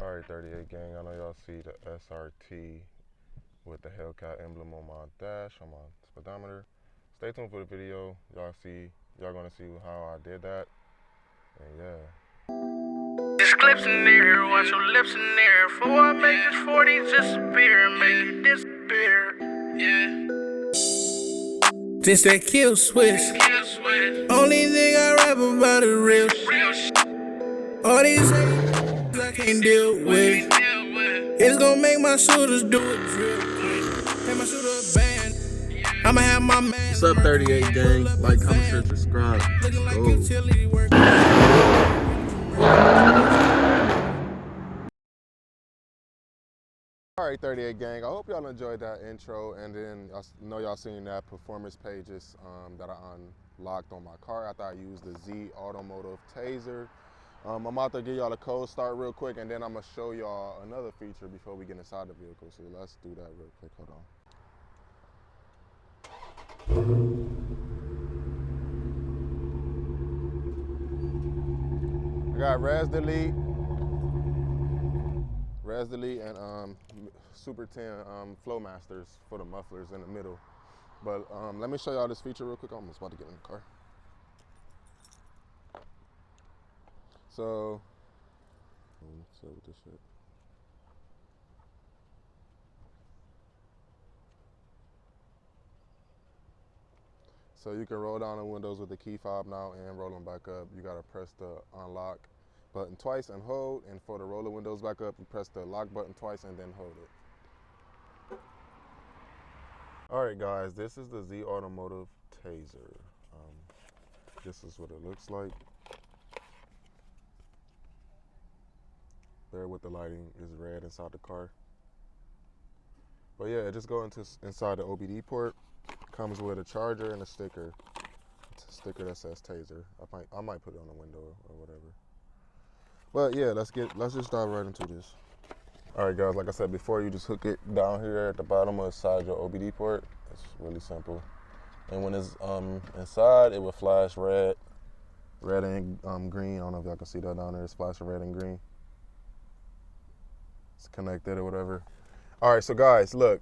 Alright, 38 gang, I know y'all see the SRT with the Hellcat emblem on my dash, on my speedometer. Stay tuned for the video. Y'all gonna see how I did that. And yeah. This clip's in there, watch your lips in there. Before I make this 40 disappear, make it disappear. Yeah. This that kill switch. Only thing I rap about is real. All these I can't deal with. It's gonna make my shooters do it real quick. Have my shooter band. I'ma have my man. What's up, 38 gang? Like, comment, share, subscribe. Looking like utility work. Alright, 38 gang, I hope y'all enjoyed that intro, and then I know y'all seen that performance pages that I unlocked on my car after I used the Z Automotive Tazer. I'm about to give y'all the code start real quick, and then I'm gonna show y'all another feature before we get inside the vehicle. So let's do that real quick. Hold on. I got res delete, and Super 10 flow masters for the mufflers in the middle. But let me show y'all this feature real quick. I'm just about to get in the car. So, what's up with this shit? So you can roll down the windows with the key fob now and roll them back up. You gotta press the unlock button twice and hold, and for the roll the windows back up, you press the lock button twice and then hold it. All right, guys, this is the Z Automotive Tazer. This is what it looks like. There with the lighting is red inside the car. But yeah, just go inside the OBD port. Comes with a charger and a sticker. It's a sticker that says Tazer. I might put it on the window or whatever. But yeah, let's just dive right into this. All right, guys, like I said before, you just hook it down here at the bottom of the side your OBD port. It's really simple. And when it's inside, it will flash red and green. I don't know if y'all can see that down there. It's flashing red and green. It's connected or whatever. All right, so guys, look.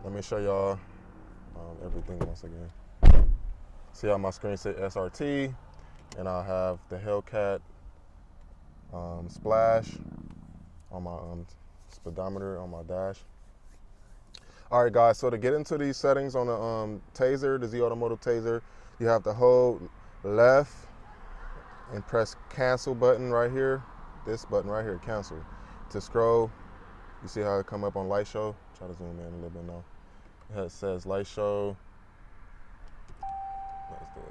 Let me show y'all everything once again. See how my screen says SRT, and I'll have the Hellcat splash on my speedometer on my dash. All right, guys, so to get into these settings on the Tazer, the Z Automotive Tazer, you have to hold left and press cancel button right here. This button right here, cancel. To scroll, you see how it come up on light show? Try to zoom in a little bit now. It says light show. Let's do it.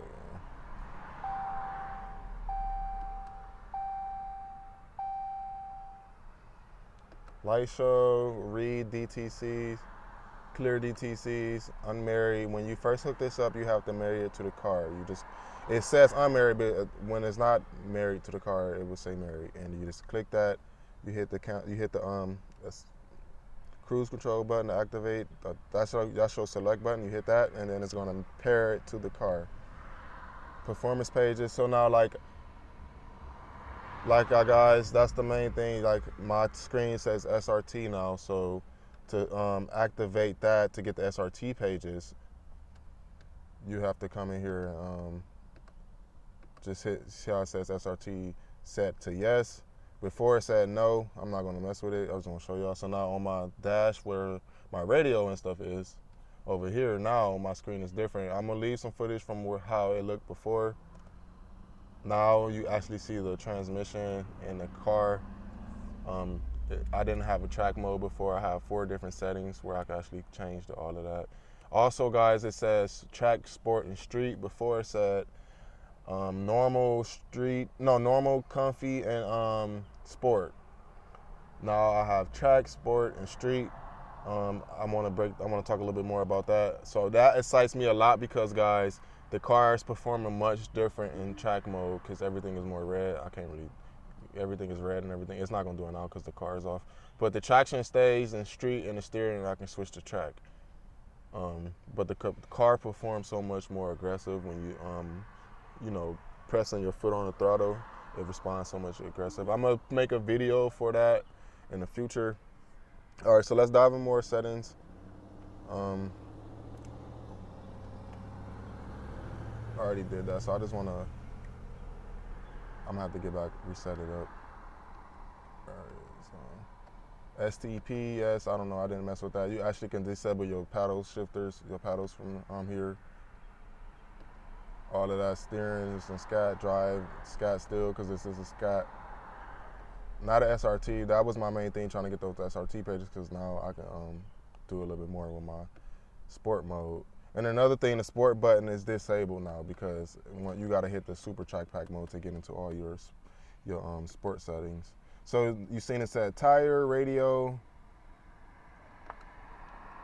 Light show, read DTCs, clear DTCs, unmarried. When you first hook this up, you have to marry it to the car. It says unmarried, but when it's not married to the car, it will say married. And you just click that. You hit the cruise control button to activate. That's your select button. You hit that, and then it's gonna pair it to the car. Performance pages. So now, like guys, that's the main thing. Like my screen says SRT now, so to activate that to get the SRT pages, you have to come in here and just see how it says SRT set to yes. Before it said no. I'm not gonna mess with it. I was gonna show y'all. So now on my dash where my radio and stuff is, over here now my screen is different. I'm gonna leave some footage from how it looked before. Now you actually see the transmission in the car. I didn't have a track mode before. I have 4 different settings where I can actually change all of that. Also, guys, it says track, sport, and street. Before it said normal, comfy, and sport. Now I have track, sport, and street. I want to talk a little bit more about that. So that excites me a lot because, guys, the car is performing much different in track mode because everything is more red. Everything is red and everything. It's not gonna do it now because the car is off. But the traction stays in street, and the steering, I can switch to track. But the car performs so much more aggressive when you pressing your foot on the throttle. it responds so much aggressive. I'm gonna make a video for that in the future. All right, so let's dive in more settings. I already did that, so I just wanna, I'm gonna have to get back, reset it up. All right, so STP, yes, I don't know, I didn't mess with that. You actually can disable your paddle shifters, your paddles from here. All of that steering is in scat, drive, scat still, because this is a scat. Not an SRT. That was my main thing, trying to get those SRT pages, because now I can do a little bit more with my sport mode. And another thing, the sport button is disabled now, because you got to hit the super track pack mode to get into all your sport settings. So you seen it said tire, radio,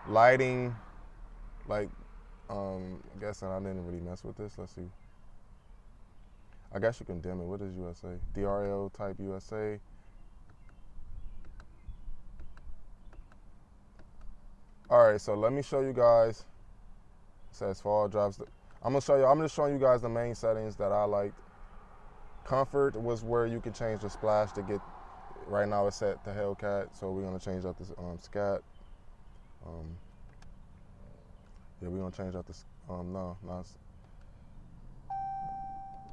lighting, like, I'm guessing I didn't really mess with this. Let's see. I guess you can dim it. What is USA? DRL type USA. All right, so let me show you guys. It says fall drops. I'm just showing you guys the main settings that I liked. Comfort was where you could change the splash to get. Right now it's set to Hellcat, so we're gonna change out this scat. Yeah, we're gonna change out this. No,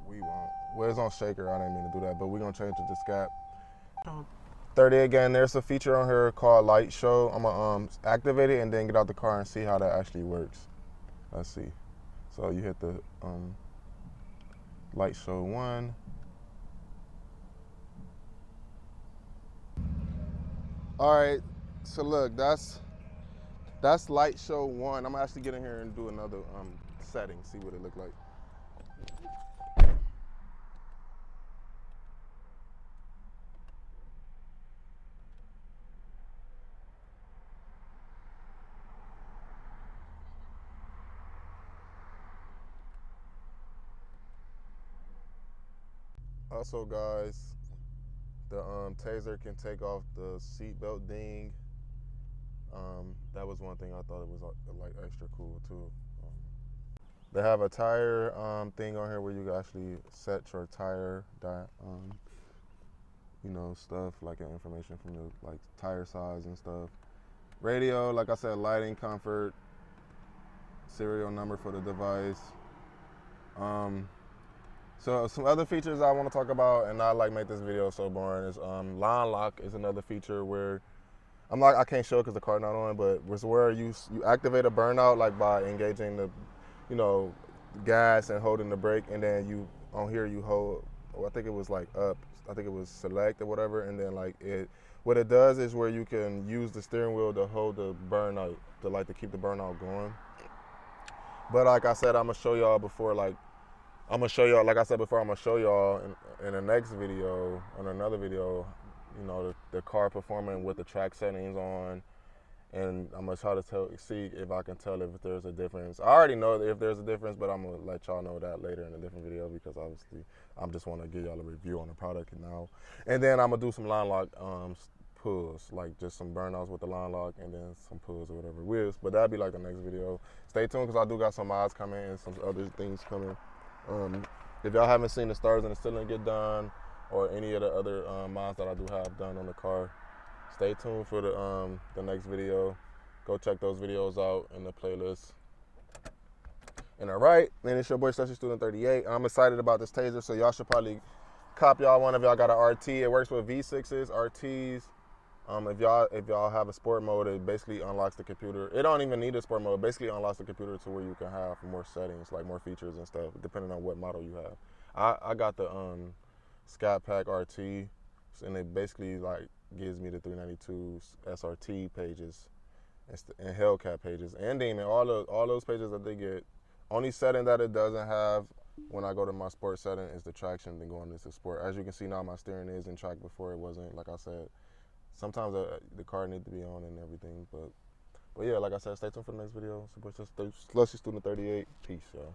we won't. Well, it's on shaker. I didn't mean to do that, but we're gonna change it to scat. 30 again. There's a feature on here called Light Show. I'm gonna activate it and then get out the car and see how that actually works. Let's see. So you hit the Light Show 1. All right. So look, that's Light Show 1. I'm gonna actually get in here and do another setting, see what it looked like. Also, guys, the Tazer can take off the seatbelt ding. That was one thing I thought it was like extra cool too. They have a tire thing on here where you can actually set your tire, stuff like information from the like tire size and stuff. Radio, like I said, lighting, comfort, serial number for the device. So some other features I want to talk about, and not like make this video so boring, is line lock is another feature where I can't show it because the car's not on, but it's where you activate a burnout like by engaging the, gas and holding the brake, and then you hold. I think it was like up. I think it was select or whatever, and then what it does is where you can use the steering wheel to hold the burnout to keep the burnout going. But like I said, I'm gonna show y'all like I said before, I'm gonna show y'all in the next video, on another video, the car performing with the track settings on, and I'm gonna try to see if I can tell if there's a difference. I already know if there's a difference, but I'm gonna let y'all know that later in a different video, because obviously I just want to give y'all a review on the product now. And then I'm gonna do some line lock pulls, like just some burnouts with the line lock, and then some pulls or whatever wheels. But that'll be like the next video. Stay tuned, because I do got some mods coming and some other things coming. If y'all haven't seen the stars and the ceiling get done, or any of the other mods that I do have done on the car, stay tuned for the next video. Go check those videos out in the playlist. And all right, man, it's your boy Slushy Student 38. I'm excited about this Tazer, so y'all should probably cop y'all one if y'all got an RT. It works with V6s, RTs. If y'all have a sport mode, it basically unlocks the computer. It don't even need a sport mode. It basically unlocks the computer to where you can have more settings, like more features and stuff, depending on what model you have. I got the Scat Pack RT, and it basically gives me the 392 SRT pages and Hellcat pages and Demon. All those pages that they get. Only setting that it doesn't have when I go to my sport setting is the traction, then going into sport. As you can see now, my steering is in track. Before it wasn't. Like I said, sometimes the car needs to be on and everything, but yeah, like I said, stay tuned for the next video. Support Slushy Student 38. Peace, y'all.